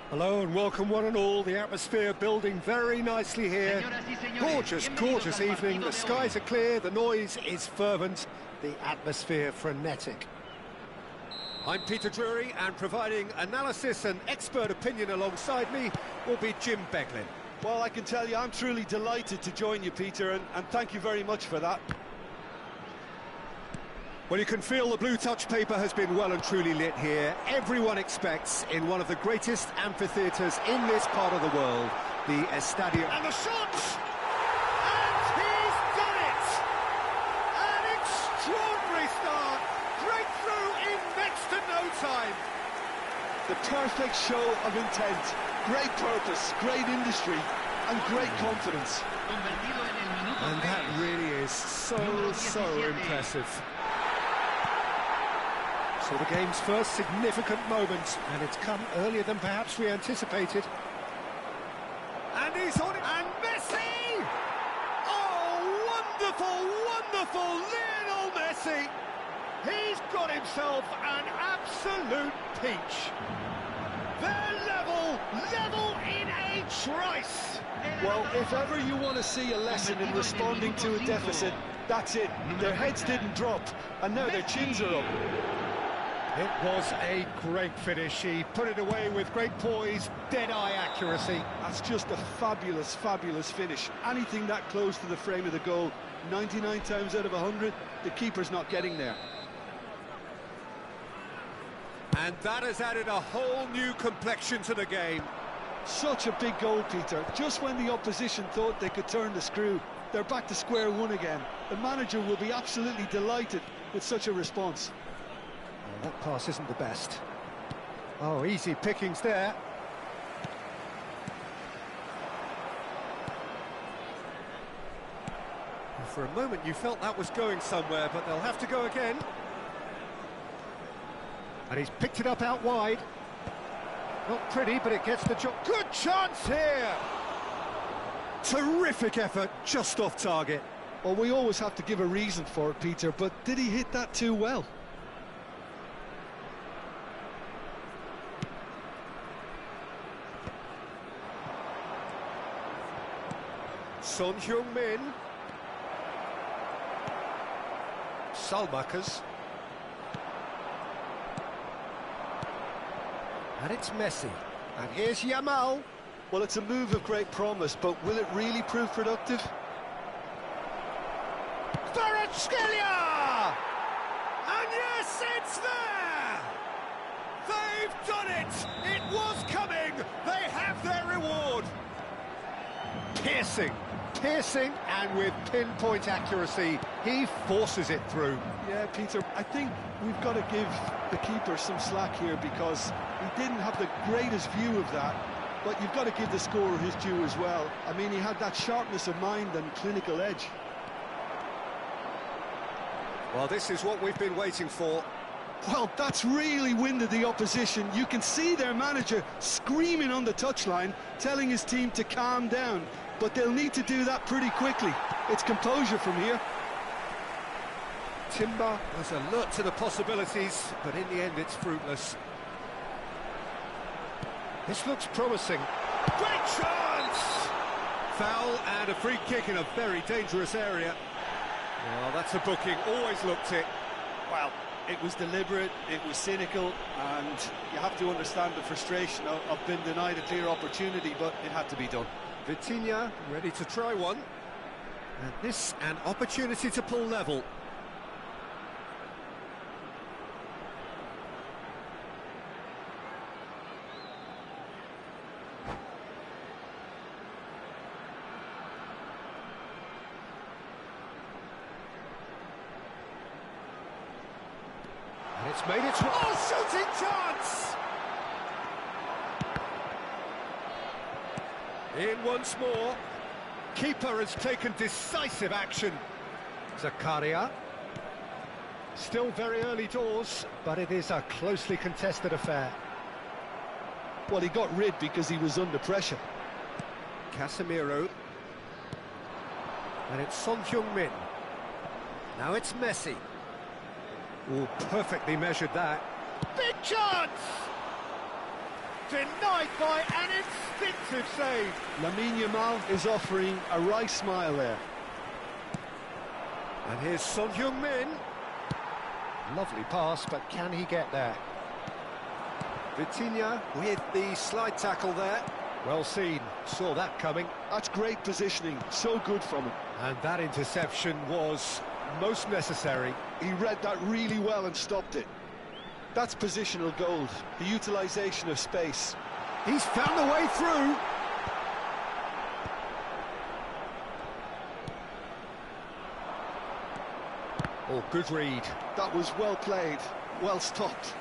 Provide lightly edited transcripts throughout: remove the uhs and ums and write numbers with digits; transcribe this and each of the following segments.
Hello and welcome one and all. The atmosphere building very nicely here. Gorgeous, gorgeous evening. The skies are clear, the noise is fervent, the atmosphere frenetic. I'm Peter Drury, and providing analysis and expert opinion alongside me will be Jim Beglin. Well, I can tell you I'm truly delighted to join you, Peter, and thank you very much for that. Well, you can feel the blue touch paper has been well and truly lit here. Everyone expects, in one of the greatest amphitheatres in this part of the world, the Estadio. And the shot! And he's done it! An extraordinary start! Breakthrough in next to no time! The perfect show of intent, great purpose, great industry, and great confidence. And that really is so impressive. So the game's first significant moment, and it's come earlier than perhaps we anticipated. And he's on it, and Messi! Oh, wonderful, wonderful Lionel Messi! He's got himself an absolute peach. They're level in a trice! Well, if ever you want to see a lesson in responding to a deficit, that's it. Their heads didn't drop, and now their chins are up. It was a great finish. He put it away with great poise, dead-eye accuracy. That's just a fabulous, fabulous finish. Anything that close to the frame of the goal, 99 times out of 100, the keeper's not getting there. And that has added a whole new complexion to the game. Such a big goal, Peter. Just when the opposition thought they could turn the screw, they're back to square one again. The manager will be absolutely delighted with such a response. That pass isn't the best. Oh, easy pickings there. For a moment you felt that was going somewhere, but they'll have to go again. And he's picked it up out wide. Not pretty, but it gets the job. Good chance here! Terrific effort, just off target. Well, we always have to give a reason for it, Peter, but did he hit that too well? Son Heung-min. Salmakers. And it's Messi. And here's Yamal. Well, it's a move of great promise, but will it really prove productive? Kvaratskhelia! And yes, it's there! They've done it! It was coming! They have their reward! Piercing, and with pinpoint accuracy, he forces it through. Yeah, Peter, I think we've got to give the keeper some slack here because he didn't have the greatest view of that, but you've got to give the scorer his due as well. I mean, he had that sharpness of mind and clinical edge. Well, this is what we've been waiting for. Well, that's really winded the opposition. You can see their manager screaming on the touchline, telling his team to calm down. But they'll need to do that pretty quickly. It's composure from here. Timber was alert to the possibilities, but in the end it's fruitless. This looks promising. Great chance! Foul and a free kick in a very dangerous area. Well, that's a booking, always looked it. Well, it was deliberate, it was cynical, and you have to understand the frustration of being denied a clear opportunity, but it had to be done. Vitinha ready to try one. And this an opportunity to pull level. And it's made its way. Oh, shooting chance! In once more. Keeper has taken decisive action. Zakaria. Still very early doors, but it is a closely contested affair. Well, he got rid because he was under pressure. Casemiro. And it's Son Heung-min. Now it's Messi. Oh, perfectly measured that. Big chance! denied by an instinctive save. Lamine Yamal is offering a right smile there. And here's Son Heung-min. Lovely pass, but can he get there? Vitinha with the slide tackle there. Well seen, saw that coming. That's great positioning, so good from him. And that interception was most necessary. He read that really well and stopped it. That's positional gold, the utilisation of space. He's found a way through. Oh, good read. That was well played, well stopped.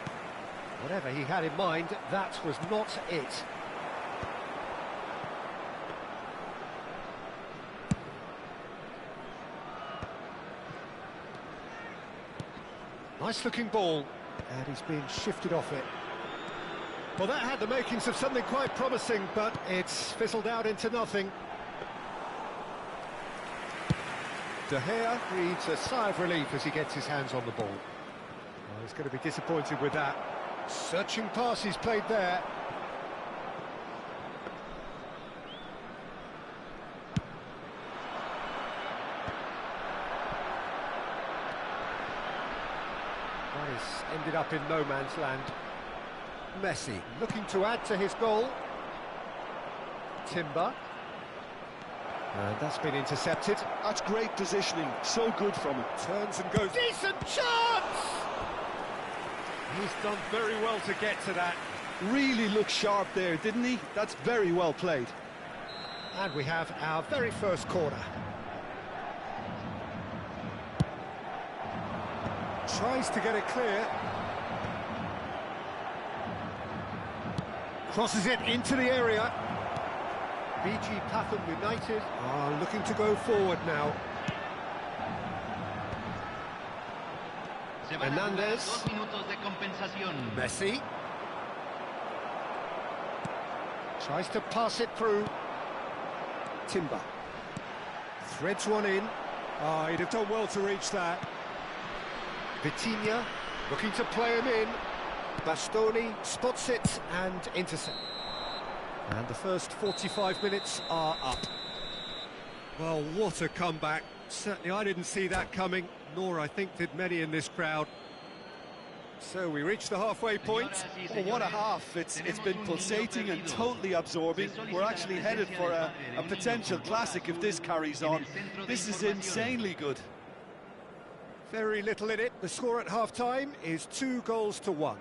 Whatever he had in mind, that was not it. Nice looking ball, and he's being shifted off it. Well, that had the makings of something quite promising, but it's fizzled out into nothing. De Gea breathes a sigh of relief as he gets his hands on the ball. Well, he's going to be disappointed with that. Searching pass he's played there. That has ended up in no man's land. Messi looking to add to his goal. Timber. And that's been intercepted. That's great positioning, so good from him. Turns and goes. Decent chance! He's done very well to get to that. Really looked sharp there, didn't he? That's very well played. And we have our very first corner. Tries to get it clear. Crosses it into the area. BG Pathum United are looking to go forward now. Hernandez. Messi. Tries to pass it through. Timber. Threads one in. Oh, he'd have done well to reach that. Vitinha looking to play him in. Bastoni spots it and intercepts. And the first 45 minutes are up. Well, what a comeback. Certainly I didn't see that coming, nor I think did many in this crowd. So we reach the halfway point. Oh, what a half. It's been pulsating and totally absorbing. We're actually headed for a potential classic if this carries on. This is insanely good. Very little in it. The score at half-time is 2-1.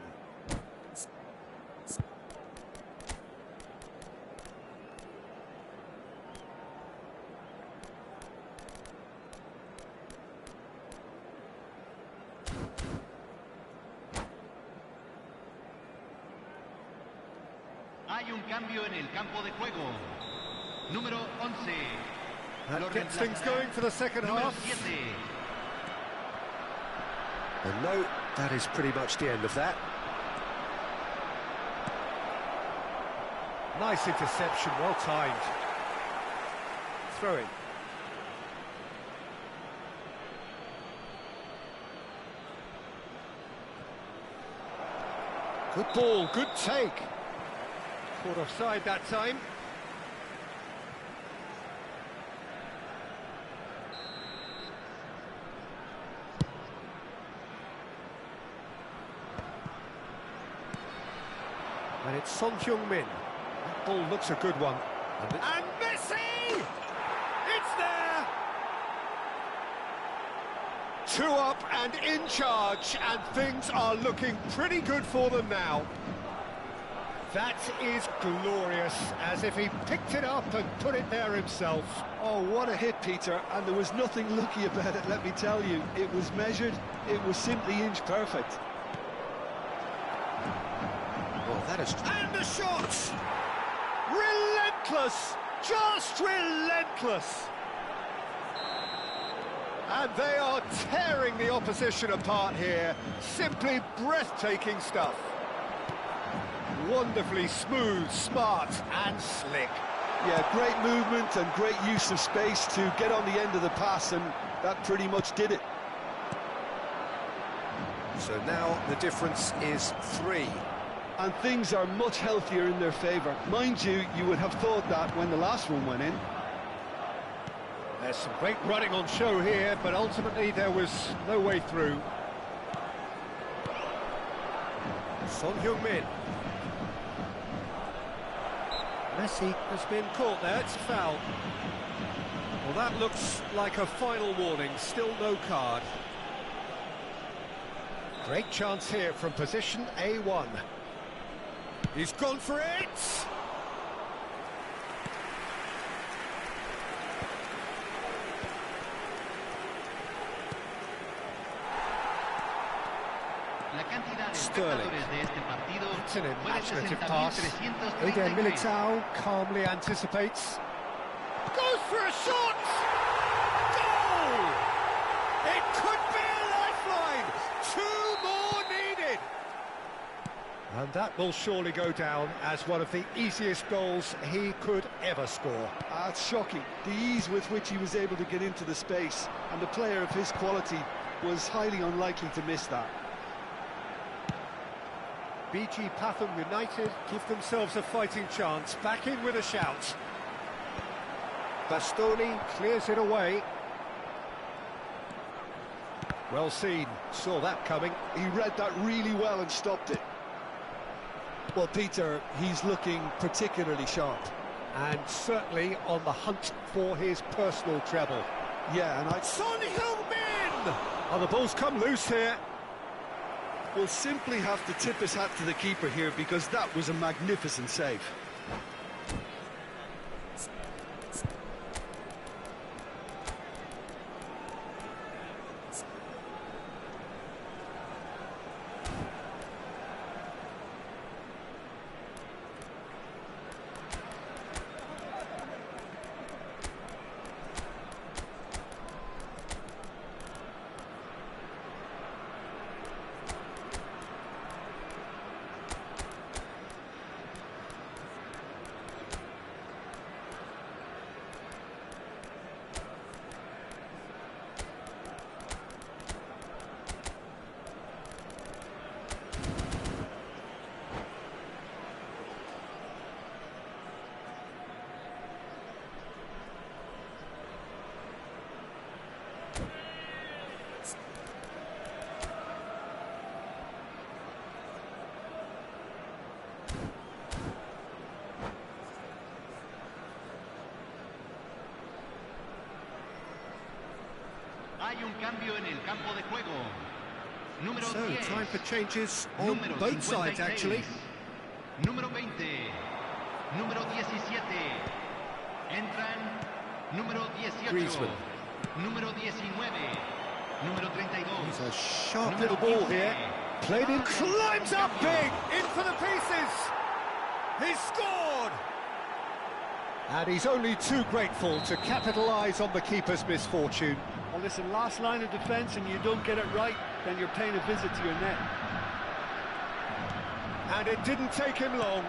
Hay un cambio en el campo de juego. Número 11. That gets things going for the second half. 7. And no, that is pretty much the end of that. Nice interception, well timed. Throw in. Good ball, good take. Caught offside that time. And it's Son Heung-min. That ball looks a good one. And Messi! It's there! 2 up and in charge, and things are looking pretty good for them now. That is glorious, as if he picked it up and put it there himself. Oh, what a hit, Peter, and there was nothing lucky about it, let me tell you. It was measured, it was simply inch perfect. Well, that is... And the shot! Relentless! Just relentless! And they are tearing the opposition apart here. Simply breathtaking stuff. Wonderfully smooth, smart and slick. Yeah, great movement and great use of space to get on the end of the pass, and that pretty much did it. So now the difference is 3. and things are much healthier in their favour. Mind you, you would have thought that when the last one went in. There's some great running on show here, but ultimately there was no way through. Son Heung-min. Messi has been caught there, it's a foul. Well, that looks like a final warning, still no card. Great chance here from position A1. He's gone for it! Sterling. It's an imaginative pass. Eder Militao calmly anticipates. Goes for a shot! Goal! It could be a lifeline! 2 more needed! And that will surely go down as one of the easiest goals he could ever score. It's shocking, the ease with which he was able to get into the space, and a player of his quality was highly unlikely to miss that. BG Pathum United give themselves a fighting chance, back in with a shout. Bastoni clears it away. Well seen, saw that coming. He read that really well and stopped it. Well, Peter, he's looking particularly sharp. And certainly on the hunt for his personal treble. Yeah, and Son Heung-min! Oh, the ball's come loose here. We'll simply have to tip his hat to the keeper here, because that was a magnificent save. Hay un cambio en el campo de juego. Número 10. Time for changes on Número both 56. sides, actually. Número 20. Número 17. Entran número 18. Griezmann. Número 19. Número 32. He's a sharp Número little ball 15. here. Played in, climbs up big, in for the pieces. He's scored. And he's only too grateful to capitalise on the keeper's misfortune. Well, listen, last line of defence, and you don't get it right, then you're paying a visit to your net. And it didn't take him long.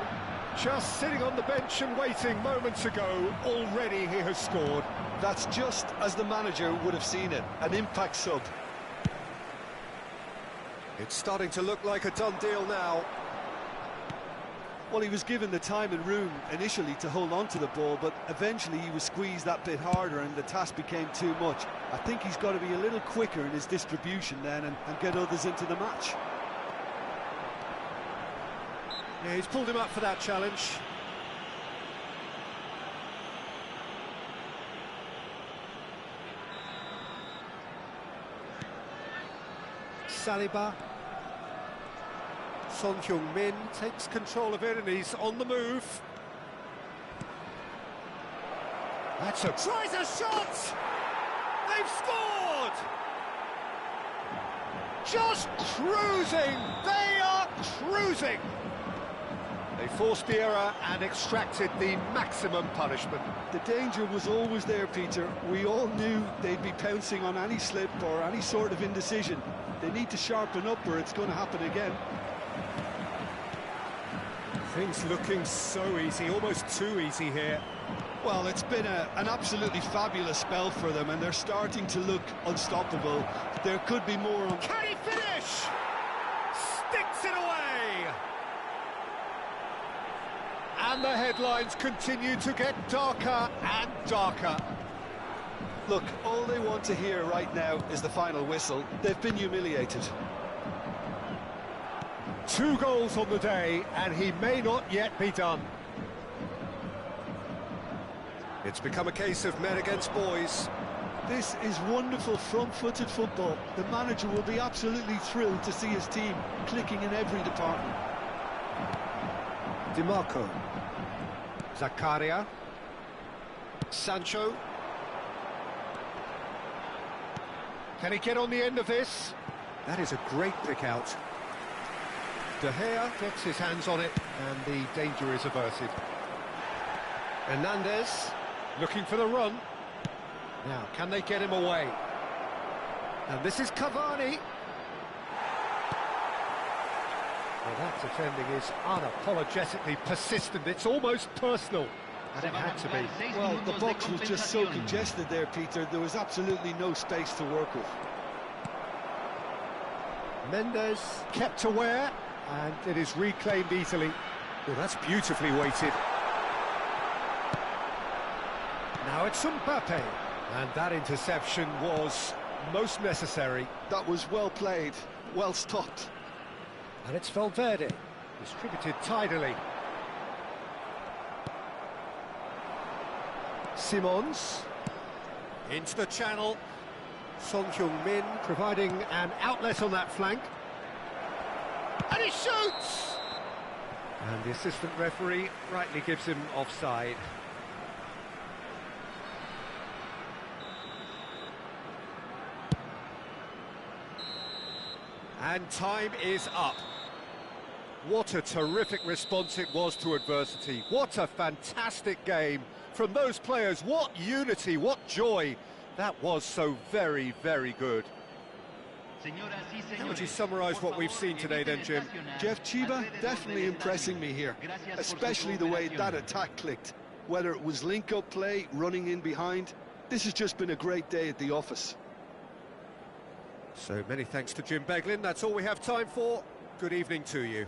Just sitting on the bench and waiting moments ago, already he has scored. That's just as the manager would have seen it, an impact sub. It's starting to look like a done deal now. Well, he was given the time and room initially to hold on to the ball, but eventually he was squeezed that bit harder and the task became too much. I think he's got to be a little quicker in his distribution then and get others into the match. Yeah, he's pulled him up for that challenge. Saliba. Son Heung-min takes control of it and he's on the move. That's a... tries a shot! They've scored! Just cruising! They are cruising! They forced the error and extracted the maximum punishment. The danger was always there, Peter. We all knew they'd be pouncing on any slip or any sort of indecision. They need to sharpen up or it's going to happen again. Things looking so easy, almost too easy here. Well, it's been an absolutely fabulous spell for them, and they're starting to look unstoppable. There could be more on... Can he finish? Sticks it away! And the headlines continue to get darker and darker. Look, all they want to hear right now is the final whistle. They've been humiliated. 2 goals on the day, and he may not yet be done. It's become a case of men against boys. This is wonderful front-footed football. The manager will be absolutely thrilled to see his team clicking in every department. Di Marco. Zakaria. Sancho. Can he get on the end of this? That is a great pick out. De Gea gets his hands on it, and the danger is averted. Hernandez looking for the run. Now, can they get him away? And this is Cavani. Well, that defending is unapologetically persistent. It's almost personal. And it had to be. Well, the box was just so congested there, Peter. There was absolutely no space to work with. Mendes kept aware, and it is reclaimed easily. Well, that's beautifully weighted. Now it's Mbappe. And that interception was most necessary. That was well played, well stopped. And it's Valverde, distributed tidily. Simons, into the channel. Son Heung-min providing an outlet on that flank. And he shoots! And the assistant referee rightly gives him offside. And time is up. What a terrific response it was to adversity. What a fantastic game from those players. What unity, what joy. That was so very, very good. How would you summarise what we've seen today then, Jim? Jeff, Chiba definitely impressing me here, especially the way that attack clicked. Whether it was link-up play, running in behind, this has just been a great day at the office. So many thanks to Jim Beglin. That's all we have time for. Good evening to you.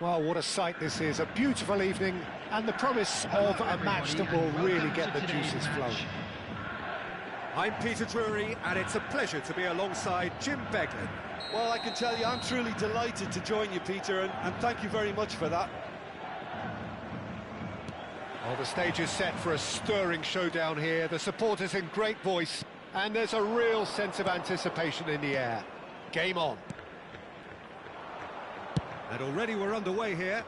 Well, what a sight this is, a beautiful evening, and the promise of a match that will really get the juices flowing. I'm Peter Drury, and it's a pleasure to be alongside Jim Beglin. Well, I can tell you, I'm truly delighted to join you, Peter, and thank you very much for that. Well, the stage is set for a stirring showdown here, the supporters in great voice, and there's a real sense of anticipation in the air. Game on. And already we're underway here.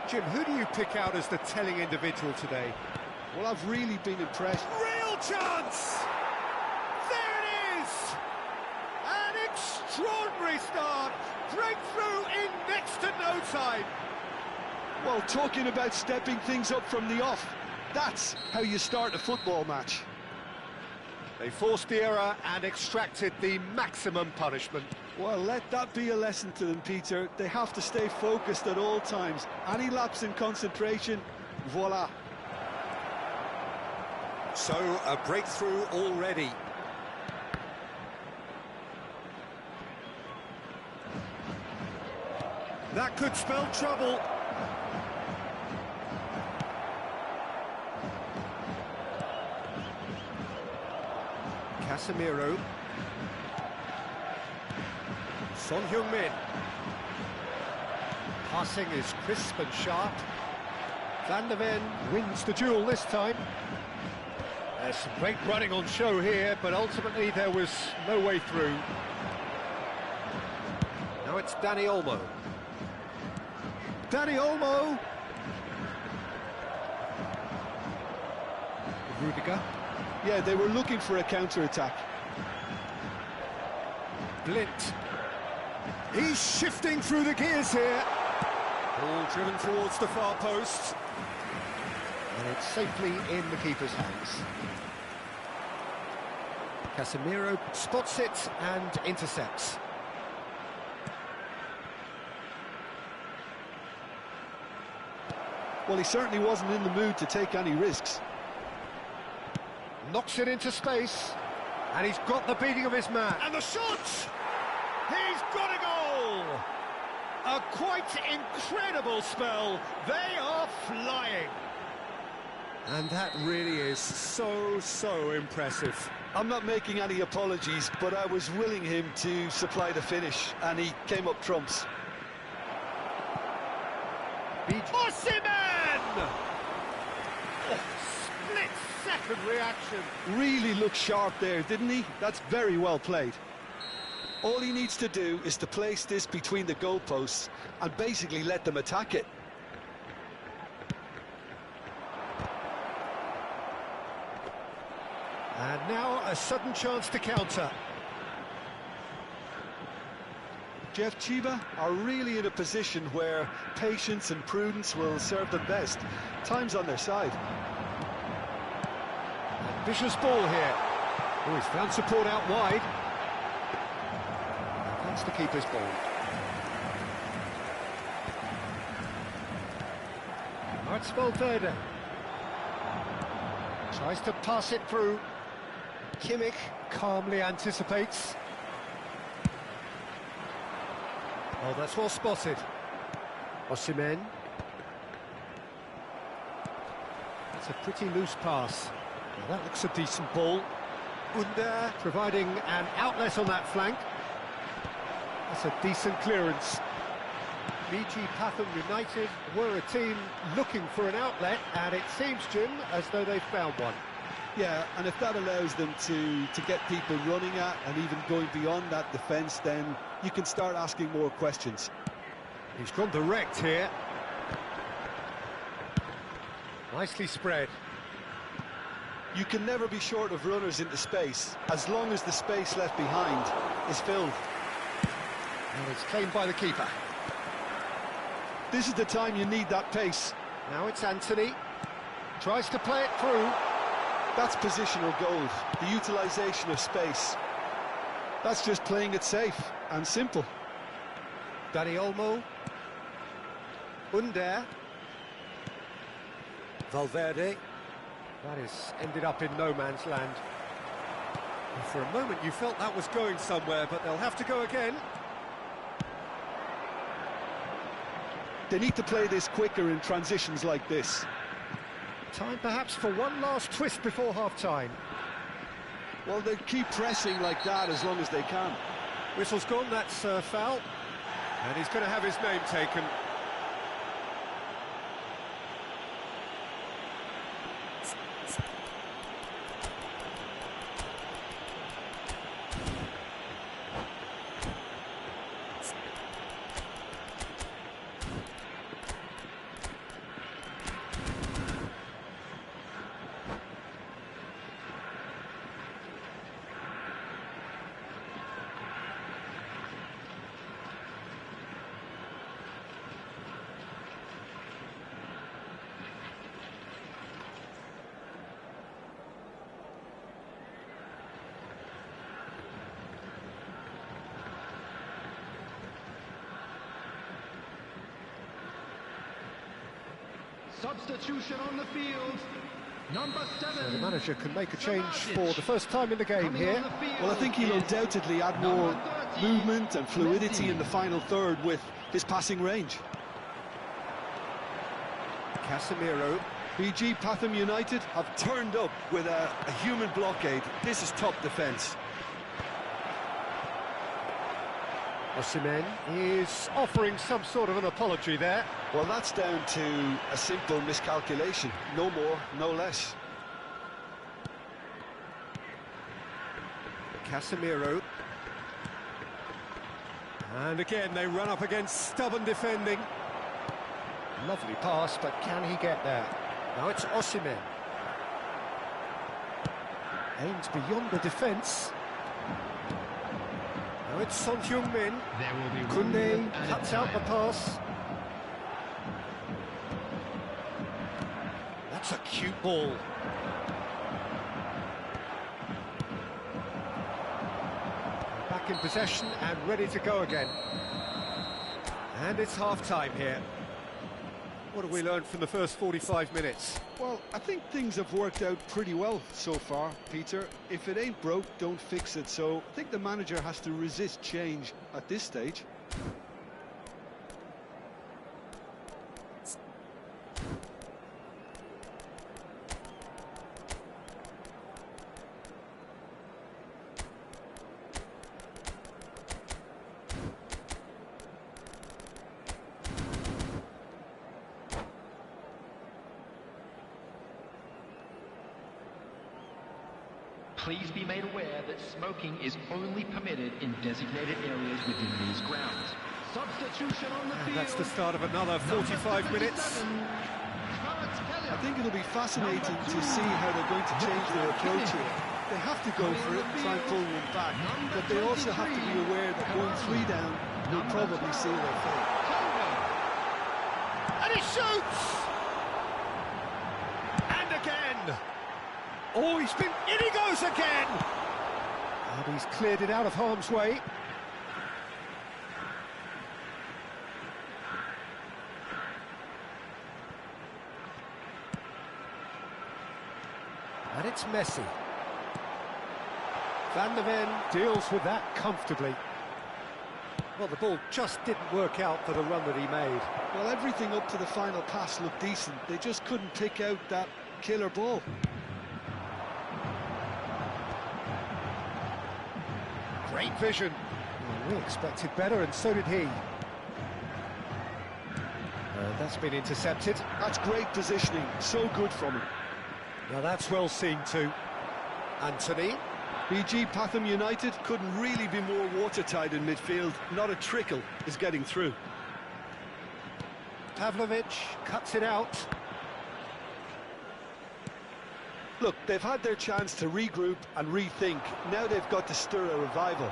Jim, who do you pick out as the telling individual today? Well, I've really been impressed. Real chance! There it is! An extraordinary start! Breakthrough in next to no time! Well, talking about stepping things up from the off, that's how you start a football match. They forced the error and extracted the maximum punishment. Well, let that be a lesson to them, Peter. They have to stay focused at all times. Any lapse in concentration, voila. So, a breakthrough already. That could spell trouble. Casemiro. Son Heung-min. Passing is crisp and sharp. Van der Ven wins the duel this time. There's some great running on show here, but ultimately there was no way through. Now it's Dani Olmo. Dani Olmo! Rudiger. Yeah, they were looking for a counter-attack. Blint. He's shifting through the gears here. Ball driven towards the far post. And it's safely in the keeper's hands. Casemiro spots it and intercepts. Well, he certainly wasn't in the mood to take any risks. Knocks it into space, and he's got the beating of his man. And the shot! He's got a goal! A quite incredible spell. They are flying. And that really is so impressive. I'm not making any apologies, but I was willing him to supply the finish, and he came up trumps. Osimhen! Oh, split-second reaction. Really looked sharp there, didn't he? That's very well played. All he needs to do is to place this between the goalposts and basically let them attack it. And now a sudden chance to counter. Jeff, Chiba are really in a position where patience and prudence will serve them best. Time's on their side. Vicious ball here. Oh, he's found support out wide. That's the keeper's ball. Now it's Valverde. Tries to pass it through. Kimmich calmly anticipates. Oh, that's well spotted. Osimhen. That's a pretty loose pass. Well, that looks a decent ball. Under providing an outlet on that flank. That's a decent clearance. BG Pathum United were a team looking for an outlet, and it seems, Jim, as though they've found one. Yeah, and if that allows them to get people running at and even going beyond that defence, then you can start asking more questions. He's gone direct here. Nicely spread. You can never be short of runners into space, as long as the space left behind is filled. And it's claimed by the keeper. This is the time you need that pace. Now it's Anthony. Tries to play it through. That's positional gold, the utilisation of space. That's just playing it safe and simple. Dani Olmo. Under. Valverde. That has ended up in no man's land. And for a moment you felt that was going somewhere, but they'll have to go again. They need to play this quicker in transitions like this. Time perhaps for one last twist before half-time. Well, they keep pressing like that as long as they can. Whistle's gone, that's foul. And he's going to have his name taken. Substitution on the field. Number 7. So the manager can make a change for the first time in the game here. Well, I think he'll undoubtedly add more movement and fluidity in the final third with his passing range. Casemiro. BG Pathum United have turned up with a human blockade. This is top defence. Osimhen is offering some sort of an apology there. Well, that's down to a simple miscalculation. No more, no less. Casemiro. And again, they run up against stubborn defending. Lovely pass, but can he get there? Now it's Osimhen. Aims beyond the defence. Now it's Son Heung-min. Koundé cuts out the pass. That's a cute ball. Back in possession and ready to go again. And it's half-time here. What have we learned from the first 45 minutes? Well, I think things have worked out pretty well so far, Peter. If it ain't broke, don't fix it. So I think the manager has to resist change at this stage. Please be made aware that smoking is only permitted in designated areas within these grounds. Substitution on the field. And that's the start of another 45 minutes. I think it'll be fascinating to see how they're going to change their approach here. They have to go for it and try and pull one back, but they also have to be aware that going 3 down will probably seal their fate. And he shoots! And again! Oh, in he goes again! And he's cleared it out of harm's way. And it's Messi. Van der Ven deals with that comfortably. Well, the ball just didn't work out for the run that he made. Well, everything up to the final pass looked decent. They just couldn't pick out that killer ball. Great vision. Well, we expected better, and so did he. That's been intercepted. That's great positioning. So good from him. Now that's well seen too. Anthony. BG Pathum United couldn't really be more watertight in midfield. Not a trickle is getting through. Pavlovic cuts it out. Look, they've had their chance to regroup and rethink. Now they've got to stir a revival.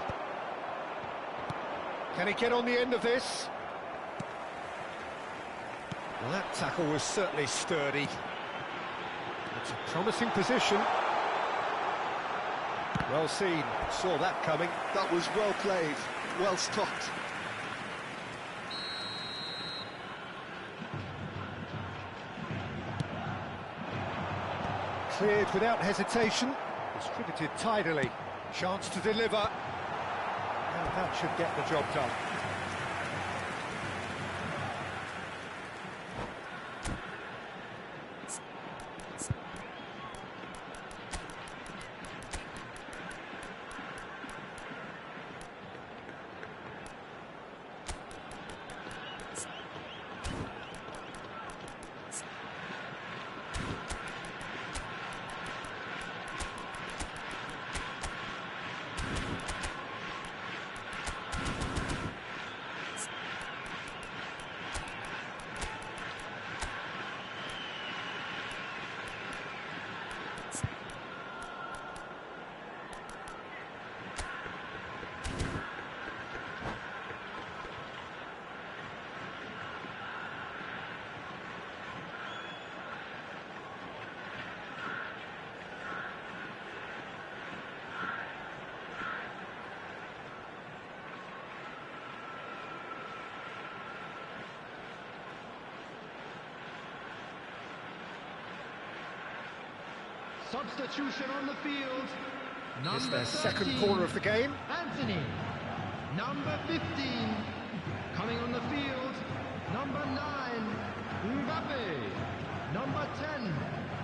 Can he get on the end of this? Well, that tackle was certainly sturdy. It's a promising position. Well seen, saw that coming. That was well played, well stopped. Cleared without hesitation, distributed tidily. Chance to deliver. And that should get the job done. Substitution on the field. It's Number their second 13, corner of the game. Anthony. Number 15, coming on the field. Number 9, Mbappe. Number 10,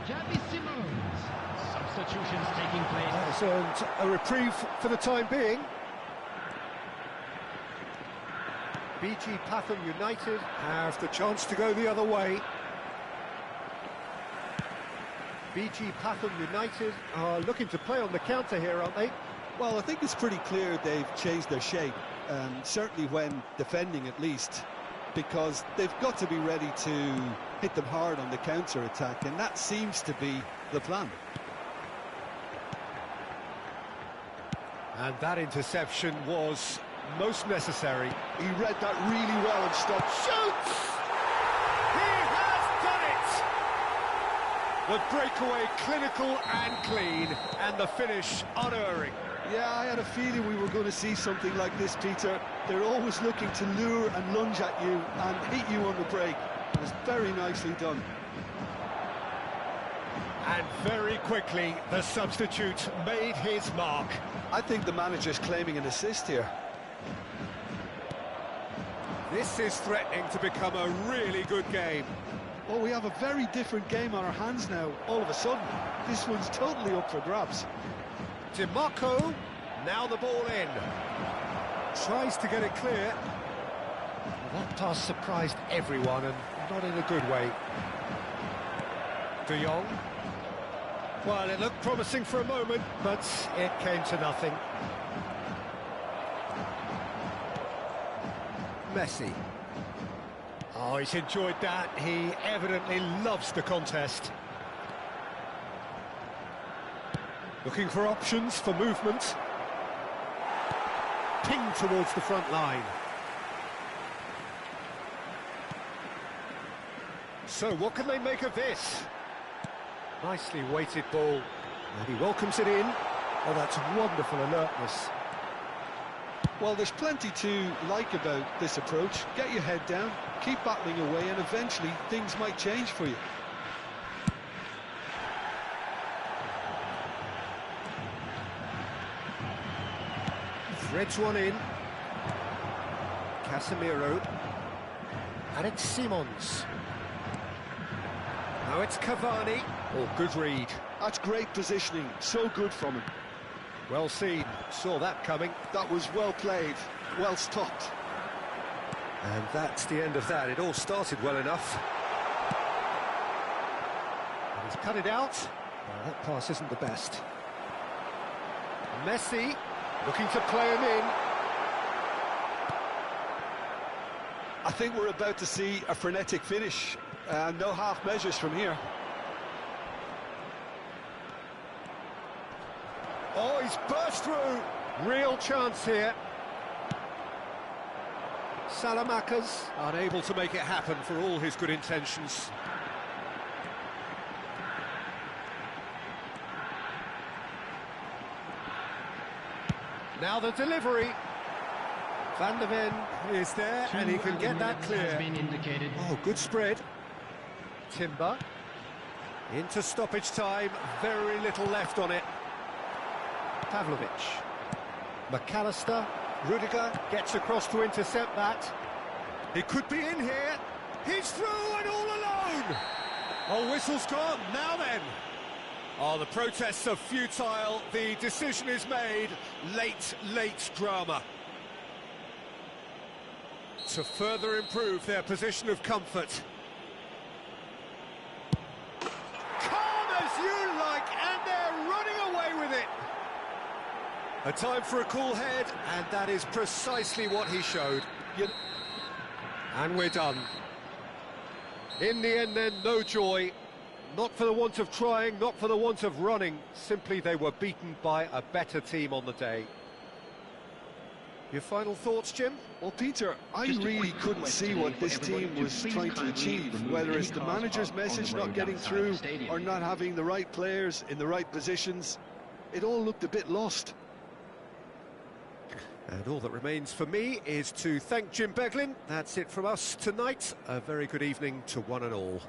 Xavi Simons. Substitutions taking place. Has earned a reprieve for the time being. BG Pathum United have the chance to go the other way. BG Pathum United are looking to play on the counter here, aren't they? Well, I think it's pretty clear they've changed their shape, certainly when defending at least, because they've got to be ready to hit them hard on the counter-attack, and that seems to be the plan. And that interception was most necessary. He read that really well and stopped. Shoots! He has done it! The breakaway clinical and clean, and the finish unerring. Yeah, I had a feeling we were going to see something like this, Peter. They're always looking to lure and lunge at you and hit you on the break. It was very nicely done. And very quickly, the substitute made his mark. I think the manager's claiming an assist here. This is threatening to become a really good game. Oh, we have a very different game on our hands now, all of a sudden. This one's totally up for grabs. DiMarco, now the ball in. Tries to get it clear. That pass surprised everyone, and not in a good way. De Jong. Well, it looked promising for a moment, but it came to nothing. Messi. Oh, he's enjoyed that. He evidently loves the contest. Looking for options for movement. Ping towards the front line. So, what can they make of this? Nicely weighted ball. And he welcomes it in. Oh, that's wonderful alertness. Well, there's plenty to like about this approach. Get your head down, keep battling away, and eventually things might change for you. Threads one in. Casemiro. And it's Simons. Now it's Cavani. Oh, good read. That's great positioning, so good from him. Well seen, saw that coming. That was well played, well stopped. And that's the end of that. It all started well enough. And he's cut it out. Well, that pass isn't the best. Messi looking to play him in. I think we're about to see a frenetic finish. No half measures from here. Oh, he's burst through. Real chance here. Salamakas unable to make it happen for all his good intentions. Now the delivery. Van der Ven is there, and he can get that clear. Oh, good spread. Timber. Into stoppage time. Very little left on it. Pavlovic. McAllister. Rudiger gets across to intercept that. He could be in here. He's through and all alone. Oh, whistle's gone. Now then. Oh, the protests are futile. The decision is made. Late drama. To further improve their position of comfort. Calm as you like, and they're running away with it. A time for a cool head, and that is precisely what he showed. And we're done. In the end then, no joy. Not for the want of trying, not for the want of running. Simply they were beaten by a better team on the day. Your final thoughts, Jim? Well, Peter, I really couldn't see what this team was trying to achieve, whether it's the manager's message not getting through or not having the right players in the right positions. It all looked a bit lost. And all that remains for me is to thank Jim Beglin. That's it from us tonight. A very good evening to one and all.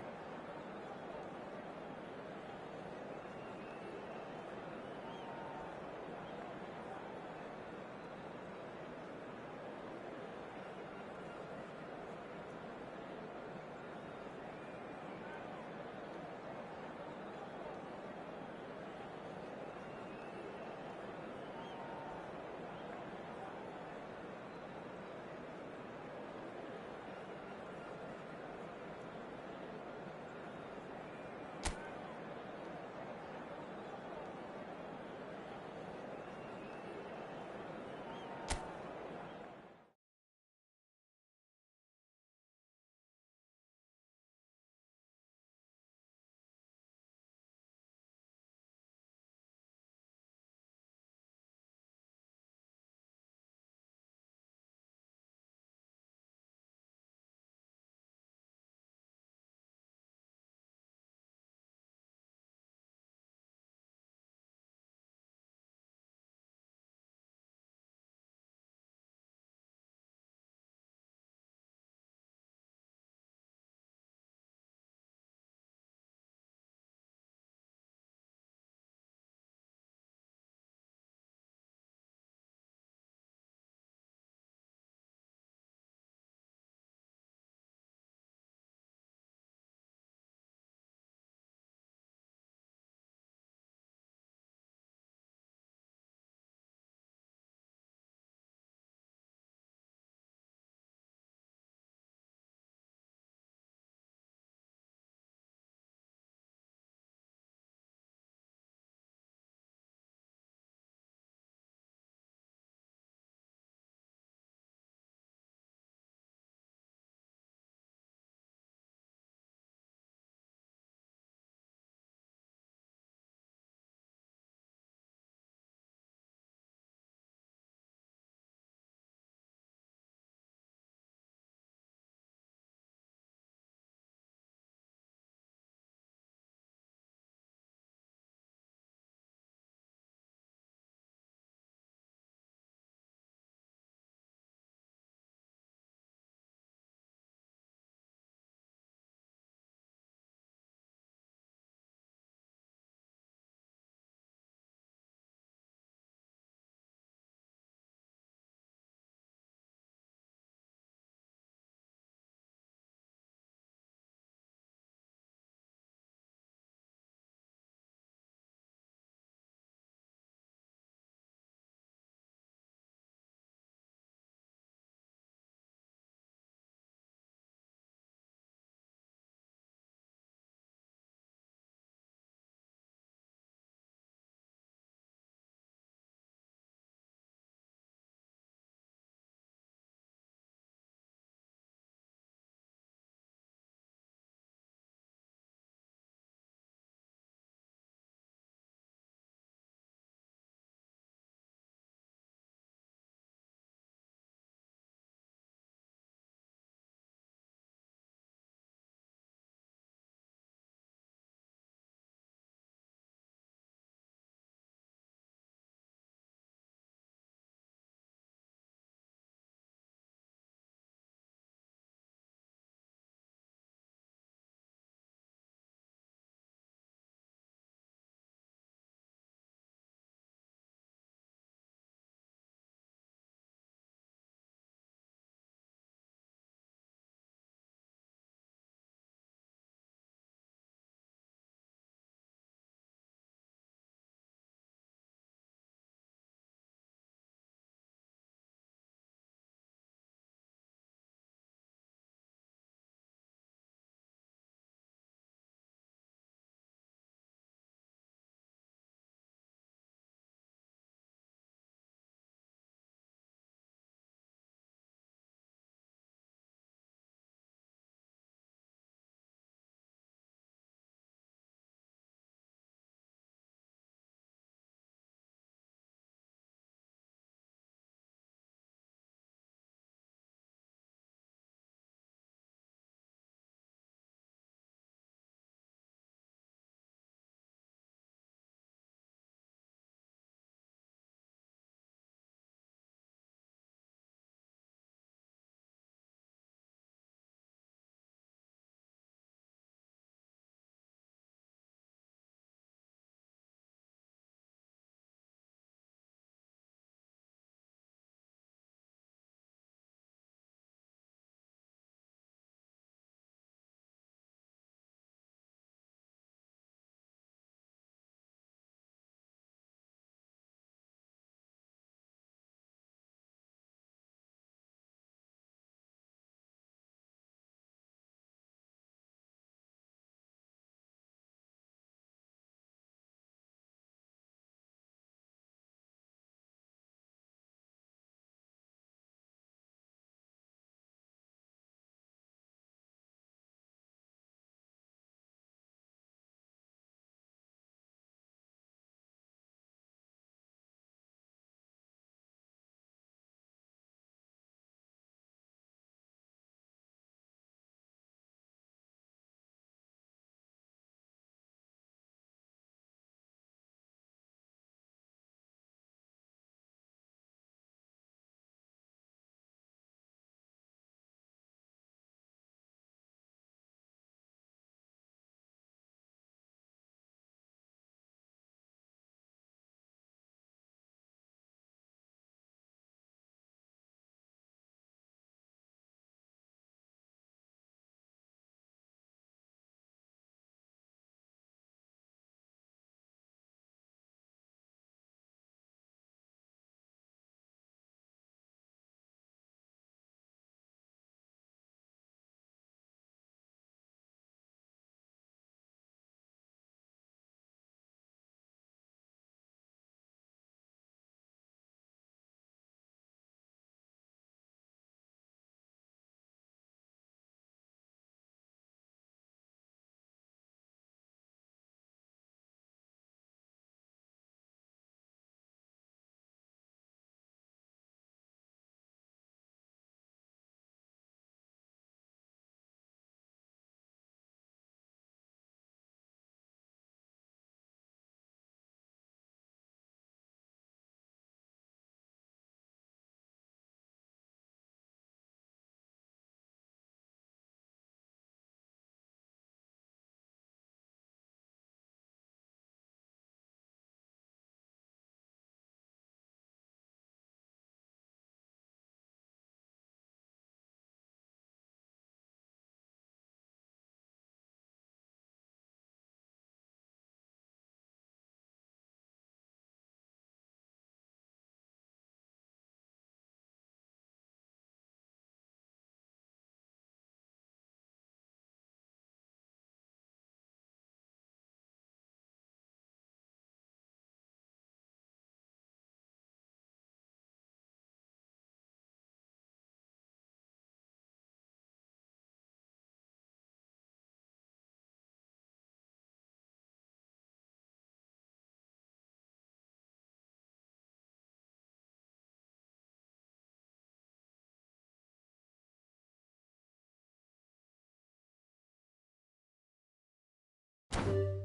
Bye-bye.